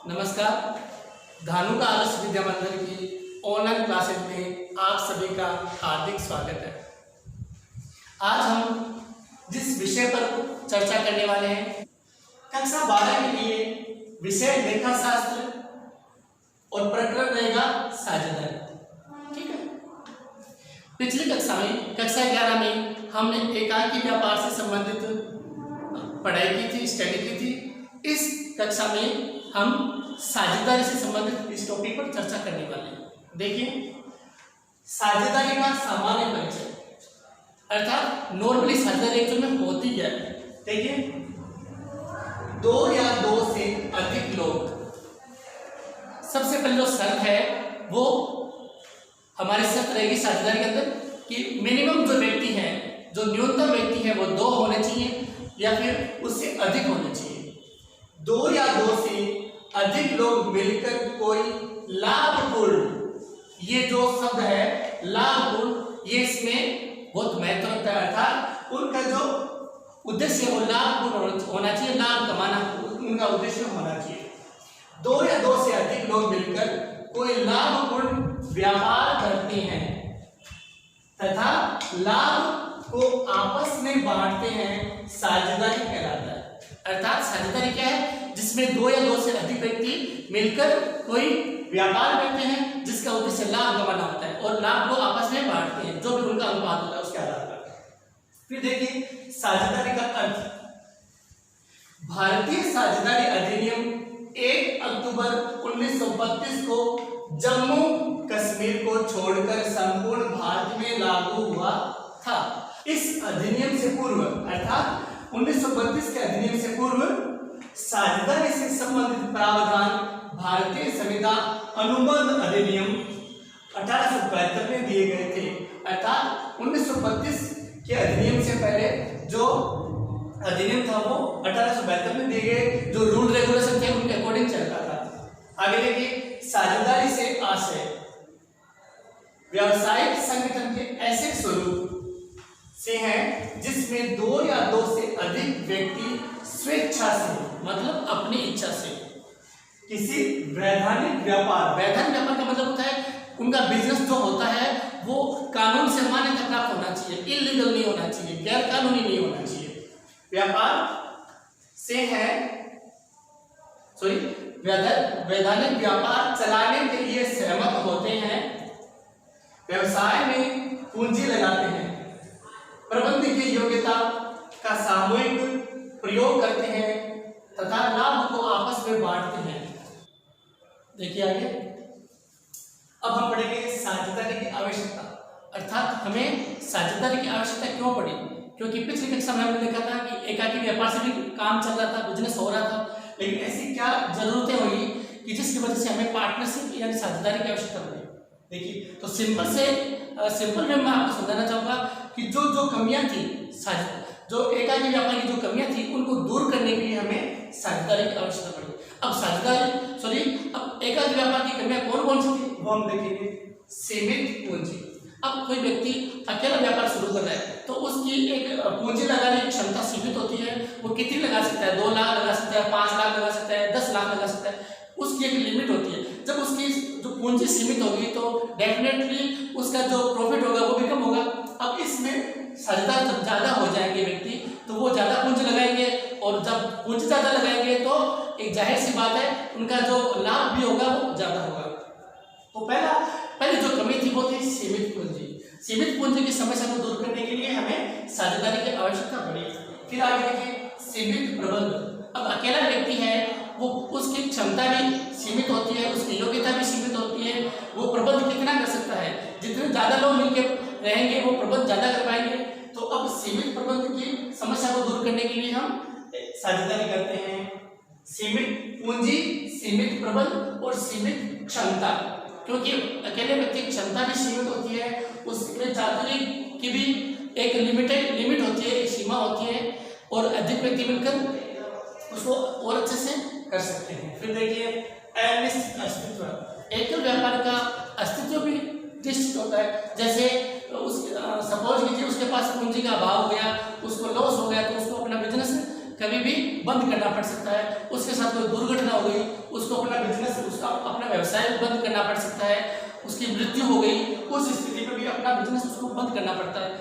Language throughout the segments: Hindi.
नमस्कार। धानु का आदर्श विद्या मंदिर की ऑनलाइन क्लासेज में आप सभी का हार्दिक स्वागत है। आज हम जिस विषय पर चर्चा करने वाले हैं, कक्षा 12 के लिए विषय लेखा शास्त्र और प्रकरण रहेगा साझेदारी। ठीक है। पिछली कक्षा में कक्षा 11 में हमने एकाकी व्यापार से संबंधित पढ़ाई की थी, स्टडी की थी। इस कक्षा में हम साझेदारी से संबंधित इस टॉपिक पर चर्चा करने वाले हैं। देखिए, साझेदारी का सामान्य परिचय, अर्थात नॉर्मली साझेदारी एक्चुअल में होती क्या है। देखिए, दो या दो से अधिक लोग, सबसे पहले जो शर्त है वो हमारी शर्त रहेगी साझेदारी के अंदर कि मिनिमम जो व्यक्ति है, जो न्यूनतम व्यक्ति है वो 2 होने चाहिए या फिर उससे अधिक होने चाहिए। 2 या 2 से अधिक लोग मिलकर कोई लाभपूर्ण, ये जो शब्द है लाभपूर्ण, ये इसमें बहुत महत्व रखता है। अर्थात उनका जो उद्देश्य है वो लाभपूर्ण होना चाहिए, लाभ कमाना उनका उद्देश्य होना चाहिए। 2 या 2 से अधिक लोग मिलकर कोई लाभपूर्ण व्यापार करते हैं तथा लाभ को आपस में बांटते हैं, साझेदारी कहलाता है। अर्थात साझेदारी क्या है? जिसमें 2 या 2 से अधिक व्यक्ति मिलकर कोई व्यापार करते हैं जिसका उद्देश्य लाभ कमाना होता है और लाभ को आपस में बांटते हैं, जो भी उनका अनुपात होता है उसके आधार पर। फिर देखिए साझेदारी का अर्थ। भारतीय साझेदारी अधिनियम 1 अक्टूबर 1932 को जम्मू कश्मीर को छोड़कर संपूर्ण भारत में लागू हुआ था। इस अधिनियम से पूर्व, अर्थात 1932 के अधिनियम से पूर्व साझेदारी से संबंधित प्रावधान भारतीय संविधान अनुबंध अधिनियम 1872 में दिए गए थे। अर्थात 1932 के अधिनियम से पहले जो अधिनियम था वो 1872 में दिए गए, जो रूल रेगुलेशन थे उनके अकॉर्डिंग चलता था। आगे देखिए, साझेदारी से आशय व्यावसायिक संगठन के ऐसे स्वरूप से हैं जिसमें 2 या 2 से अधिक व्यक्ति स्वेच्छा से, मतलब अपनी इच्छा से, किसी वैधानिक व्यापार, वैधानिक व्यापार का मतलब होता है उनका बिजनेस जो होता है वो कानून से मान्यता प्राप्त होना चाहिए, इलीगल नहीं होना चाहिए, गैर कानूनी नहीं होना चाहिए। व्यापार से है वैधानिक व्यापार चलाने के लिए सहमत होते हैं, व्यवसाय में पूंजी लगाते हैं, प्रबंधकीय योग्यता का सामूहिक प्रयोग करते हैं तथा लाभ को आपस में बांटते हैं। देखिए आगे, अब हम पढ़ेंगे साझेदारी की आवश्यकता। अर्थात हमें साझेदारी की आवश्यकता क्यों पड़ी? क्योंकि पिछली कक्षा में हमने देखा था कि एकाकी व्यापार से भी काम चल रहा था, बिजनेस हो रहा था, लेकिन ऐसी क्या जरूरतें हुई कि जिसकी वजह से हमें पार्टनरशिप यानी साझेदारी की आवश्यकता पड़ी। देखिए, तो सिंपल में मैं आपको समझाना चाहूंगा कि जो कमियां थी, जो एकाकी व्यापार की जो कमियां थी उनको दूर करने के लिए हमें साझेदारी की आवश्यकता पड़ी। अब एकाकी व्यापार की कमियां कौन कौन सी थी वो हम देखेंगे। सीमित पूंजी। अब कोई व्यक्ति अकेला व्यापार शुरू कर रहा है तो उसकी एक पूंजी लगाने की क्षमता सीमित होती है। वो कितनी लगा सकता है? 2 लाख लगा सकता है, 5 लाख लगा सकता है, 10 लाख लगा सकता है, उसकी एक लिमिट होती है। जब उसकी जो पूंजी सीमित होगी तो डेफिनेटली उसका जो प्रॉफिट होगा वो भी कम होगा। अब इसमें साझेदार जब ज्यादा हो जाएंगे व्यक्ति तो वो ज्यादा पूंजी लगाएंगे और जब पूंजी ज्यादा लगाएंगे तो एक जाहिर सी बात है उनका जो लाभ भी होगा वो ज्यादा होगा। तो पहले जो कमी थी वो थी सीमित पूंजी। सीमित पूंजी की समस्या को दूर करने के लिए हमें साझेदारी की आवश्यकता पड़ी। फिर आगे देखिए, सीमित प्रबंध। अब अकेला व्यक्ति है वो, उसकी क्षमता भी सीमित होती है, उसकी योग्यता भी सीमित होती है, वो प्रबंध कितना कर सकता है? जितने ज्यादा लोग मिलकर रहेंगे वो प्रबंध ज्यादा कर पाएंगे। तो अब सीमित प्रबंध की समस्या को दूर करने के लिए हम साझेदारी करते हैं। सीमित पूंजी, सीमित प्रबंध और सीमित क्षमता, क्योंकि अकेले व्यक्ति की क्षमता भी सीमित होती है, उसमें चातुर्य की भी एक लिमिट होती है, एक सीमा होती है, और अधिक व्यक्ति मिलकर उसको और अच्छे से कर सकते हैं। फिर देखिए, अनिश्चित अस्तित्व। एकल व्यापार का अस्तित्व भी निश्चित होता है। जैसे सपोज कीजिए उसके पास पूंजी का अभाव हो गया, उसको लॉस हो गया, तो उसको अपना बिजनेस कभी भी बंद करना पड़ सकता है। उसके साथ कोई दुर्घटना हो गई उसको अपना बिजनेस, उसका अपना व्यवसाय बंद करना पड़ सकता है, उसकी मृत्यु हो गई, उस स्थिति में भी अपना बिजनेस उसको बंद करना पड़ता है।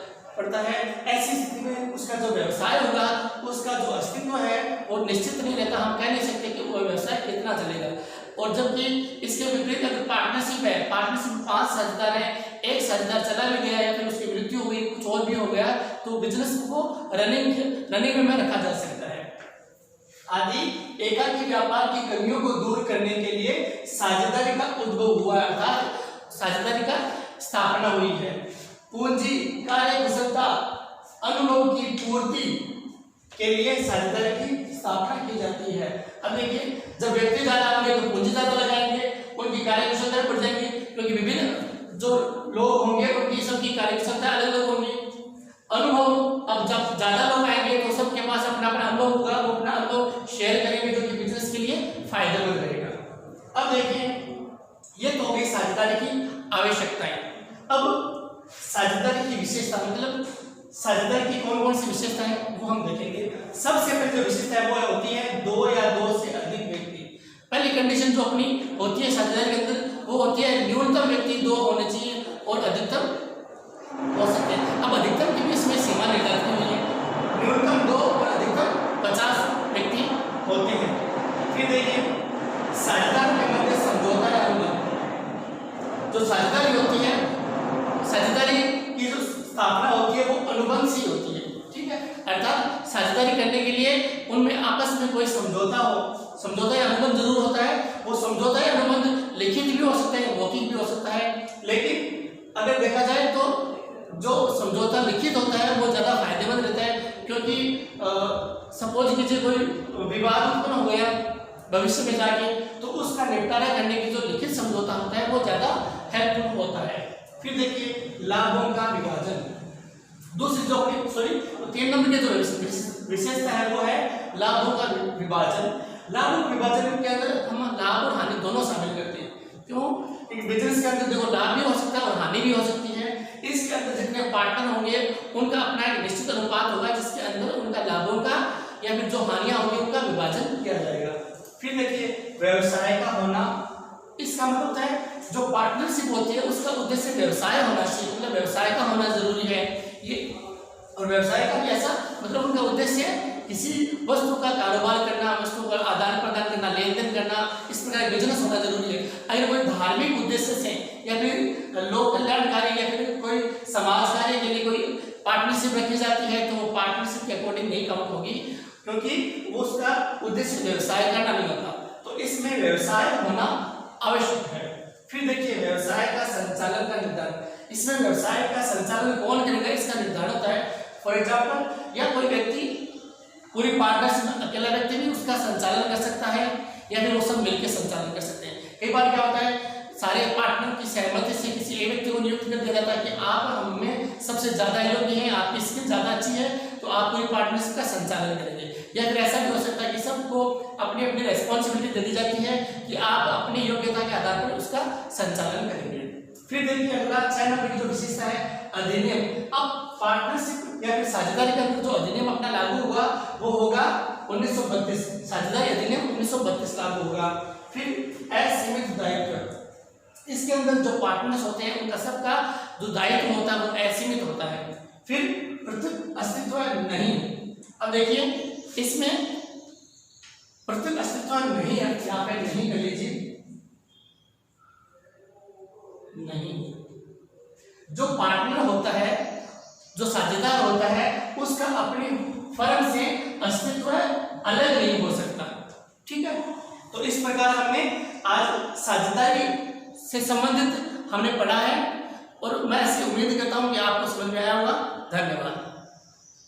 ऐसी स्थिति में उसका जो व्यवसाय होगा, उसका जो अस्तित्व है वो निश्चित नहीं रहता। हम कह नहीं सकते कि वो व्यवसाय कितना चलेगा। और जबकि इसके विपरीत अगर पार्टनरशिप है, पार्टनरशिप में 5 साझेदार हैं, एक साझेदार चला भी गया या फिर उसकी मृत्यु हो गई, कुछ और भी हो गया, तो बिजनेस को रनिंग में रखा जा सकता है। आदि एकाकी व्यापार की कमियों को दूर करने के लिए साझेदारी का उद्भव हुआ, अर्थात साझेदारी का स्थापना हुई है। पूंजी, कार्यकुशलता, अनुभव की पूर्ति के लिए साझेदारी की स्थापना की जाती है। अब देखिए, जब व्यक्ति ज्यादा होंगे तो पूंजी ज्यादा लगाएंगे, उनकी कार्यकुशलता बढ़ जाएगी, क्योंकि विभिन्न जो लोग होंगे उनकी सबकी कार्यकुशलता अलग अलग होंगी। अनुभव, अब जब ज्यादा लोग आएंगे तो सबके पास अपना अपना अनुभव होगा, वो अपना अनुभव शेयर करेंगे, जो कि बिजनेस के लिए फायदेमंद रहेगा। अब देखिए, ये तो हो गई साझेदारी की आवश्यकताएं। अब साझेदारी की विशेषता, मतलब साझेदारी की कौन कौन सी विशेषता है वो हम देखेंगे। सबसे पहले जो विशेषता है वो होती है 2 या 2 से अधिक व्यक्ति। पहली कंडीशन जो अपनी होती है साझेदारी के अंदर वो होती है न्यूनतम व्यक्ति 2 होने चाहिए और अधिकतम हो सकते हैं। अब अधिकतम की भी इसमें सीमा निर्धारित की हुई है, न्यूनतम 2 और अधिकतम 50 व्यक्ति होते हैं। फिर देखिए, साझेदारों के मध्य समझौता या अनुबंध। जो साझेदारी होती है, साझेदारी की जो स्थापना होती है वो अनुबंध से होती है, ठीक है। अर्थात साझेदारी करने के लिए उनमें आपस में कोई समझौता हो, समझौता या अनुबंध जरूर होता है। वो समझौता या अनुबंध लिखित भी हो सकता है, मौखिक भी हो सकता है। लेकिन अगर देखा जाए तो जो समझौता लिखित होता है वो ज्यादा फायदेमंद रहता है, क्योंकि सपोज कीजिए कोई विवाद उत्पन्न हो गया भविष्य में जाके, तो उसका निपटारा करने की जो लिखित समझौता होता है वो ज्यादा हेल्पफुल होता है। फिर देखिए, लाभों का विभाजन। दूसरी जो 3 नंबर की जो विशेषता है वो है लाभों का विभाजन। लाभों के विभाजन के अंदर हम लाभ और हानि दोनों शामिल करते हैं। क्यों? बिजनेस के अंदर देखो लाभ भी हो सकता है और हानि भी हो सकती है। इसके अंदर जितने पार्टनर होंगे उनका अपना एक निश्चित अनुपात होगा, जिसके अंदर उनका लाभों का या फिर जो हानियां होंगी उनका विभाजन किया जाएगा। फिर देखिए, व्यवसाय का होना। इसका मतलब होता है जो पार्टनरशिप होती है उसका उद्देश्य व्यवसाय होना चाहिए, मतलब व्यवसाय का होना जरूरी है ये। और व्यवसाय का भी ऐसा मतलब उनका उद्देश्य किसी वस्तु का कारोबार करना, वस्तु का आदान प्रदान करना, लेन देन करना, इस प्रकार बिजनेस होना जरूरी है। अगर कोई धार्मिक उद्देश्य से या फिर लोक कल्याणकारी या फिर कोई समाज कार्य के लिए कोई पार्टनरशिप रखी जाती है तो वो पार्टनरशिप के अकॉर्डिंग नहीं काउंट होगी, क्योंकि वो उसका उद्देश्य व्यवसाय करना नहीं होता। तो इसमें व्यवसाय होना आवश्यक है। फिर देखिए, व्यवसाय का संचालन का निर्धारण। इसमें व्यवसाय का संचालन कौन करेगा इसका निर्धारण होता है। फॉर एग्जाम्पल, या कोई व्यक्ति पूरी पार्टनरशिप में अकेला व्यक्ति भी उसका संचालन कर सकता है या फिर वो सब मिलकर संचालन कर सकते हैं। कई बार क्या होता है, सारे पार्टनर की सहमति से किसी एक व्यक्ति को नियुक्त कर दिया जाता है कि आप हमें सबसे ज्यादा योग्य हैं, आपकी स्किल ज्यादा अच्छी है, तो आप पूरी पार्टनरशिप का संचालन करेंगे। या फिर ऐसा भी हो सकता है कि सबको अपनी अपनी रेस्पॉन्सिबिलिटी दे दी जाती है कि आप अपनी योग्यता के आधार पर उसका संचालन करेंगे। फिर देखिए, अगला 6 नंबर की जो विशेषता है अधिनियम। अब पार्टनरशिप या फिर साझेदारी का जो अधिनियम अपना लागू हुआ वो होगा 1932, साझेदारी अधिनियम 1932 लागू होगा। फिर असीमित दायित्व। इसके अंदर जो पार्टनर्स होते हैं उनका सबका जो दायित्व होता है वो असीमित होता है। फिर पृथक अस्तित्व नहीं। अब देखिए, इसमें पृथक अस्तित्व नहीं है, यहाँ पे नहीं कर लीजिए, नहीं। जो पार्टनर होता है, जो साझेदार होता है, उसका अपनी फर्म से अस्तित्व अलग नहीं हो सकता, ठीक है। तो इस प्रकार हमने आज साझेदारी से संबंधित हमने पढ़ा है और मैं ऐसी उम्मीद करता हूं कि आपको समझ में आया होगा। धन्यवाद।